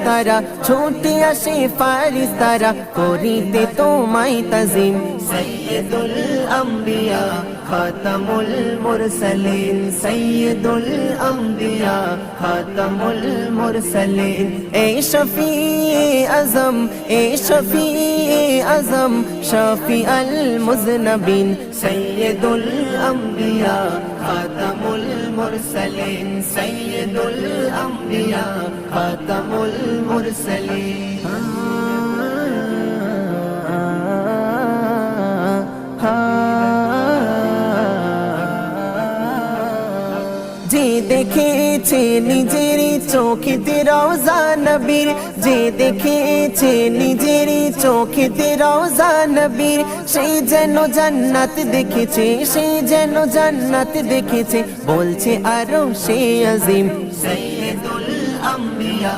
ফেরেশতারা ছুটে আসে ফারিস্তারা করিতে তোমায় তাজিম সাইয়্যিদুল আম্বিয়া খাতামুল মুরসালিন সাইয়্যিদুল আম্বিয়া খাতামুল মুরসালিন এ শফি আজম এ শফি আজম শফি আল মুজনবিন সাইয়্যিদুল আম্বিয়া খাতামুল মুরসালিন সাইয়্যিদুল আম্বিয়া খাতামুল মুরসালিন যে দেখেছে নিজের চোখেতে রওজা নবীর যে দেখেছে নিজের চোখেতে রওজা নবীর সেই যেন জান্নাত দেখেছে সেই যেন জান্নাত দেখেছে বলছে আরো সে আজিম সাইয়্যিদুল আম্বিয়া